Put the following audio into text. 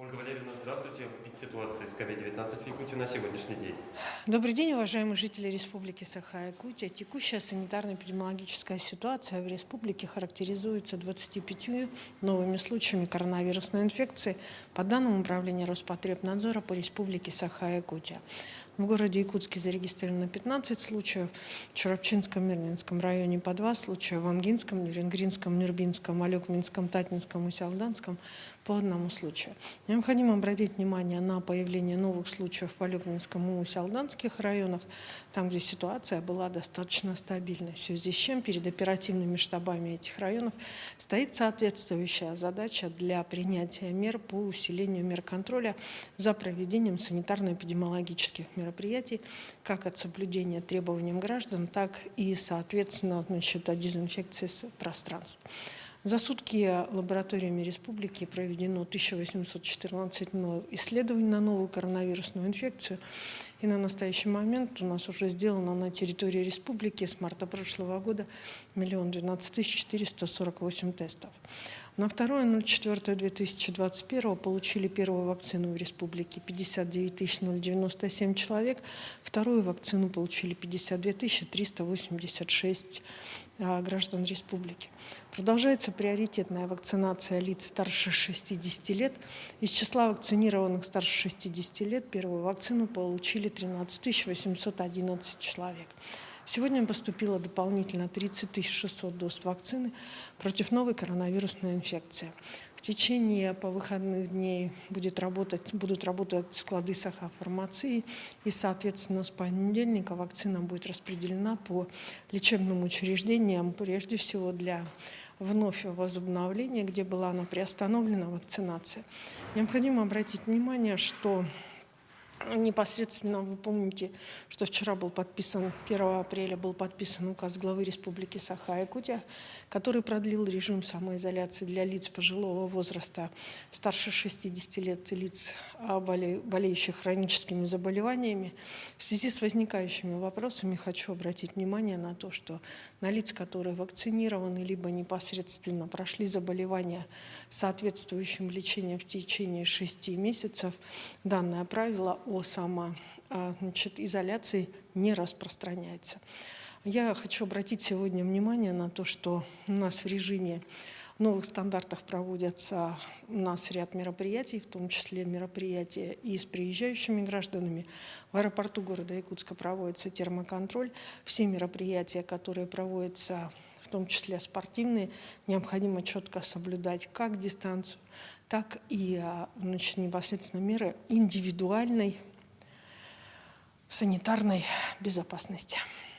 Ольга Валерьевна, здравствуйте. Описать ситуацию с COVID-19 в Якутии на сегодняшний день. Добрый день, уважаемые жители Республики Саха-Якутия. Текущая санитарно-эпидемиологическая ситуация в республике характеризуется 25 новыми случаями коронавирусной инфекции по данным Управления Роспотребнадзора по Республике Саха-Якутия. В городе Якутске зарегистрировано 15 случаев, в Чурапчинском, Мирнинском районе по 2 случая, в Ангинском, Нюрингринском, Нюрбинском, Алёкминском, Татнинском и Сялданском по 1 случаю. Необходимо обратить внимание на появление новых случаев в Алёкминском и Сялданских районах, там, где ситуация была достаточно стабильной, в связи с чем перед оперативными штабами этих районов стоит соответствующая задача для принятия мер по усилению мер контроля за проведением санитарно-эпидемиологических мероприятий, как от соблюдения требованиям граждан, так и, соответственно, от дезинфекции пространств. За сутки лабораториями республики проведено 1814 исследований на новую коронавирусную инфекцию. И на настоящий момент у нас уже сделано на территории республики с марта прошлого года 1 012 448 тестов. На 2.04.2021 получили первую вакцину в республике 59 097 человек, вторую вакцину получили 52 386 граждан республики. Продолжается приоритетная вакцинация лиц старше 60 лет. Из числа вакцинированных старше 60 лет первую вакцину получили 13 811 человек. Сегодня поступило дополнительно 30 600 доз вакцины против новой коронавирусной инфекции. В течение выходных дней будут работать склады Саха-фармации, и, соответственно, с понедельника вакцина будет распределена по лечебным учреждениям, прежде всего для вновь возобновления, где была она приостановлена вакцинация. Необходимо обратить внимание, что непосредственно вы помните, что вчера был подписан, 1 апреля был подписан указ главы Республики Саха-Якутия, который продлил режим самоизоляции для лиц пожилого возраста старше 60 лет и лиц, болеющих хроническими заболеваниями. В связи с возникающими вопросами хочу обратить внимание на то, что на лиц, которые вакцинированы, либо непосредственно прошли заболевания с соответствующим лечением в течение 6 месяцев, данное правило о изоляции не распространяется. Я хочу обратить сегодня внимание на то, что у нас в режиме новых стандартов проводятся у нас ряд мероприятий, в том числе мероприятия и с приезжающими гражданами. В аэропорту города Якутска проводится термоконтроль. Все мероприятия, которые проводятся, в том числе спортивные, необходимо четко соблюдать как дистанцию, так и непосредственно меры индивидуальной санитарной безопасности.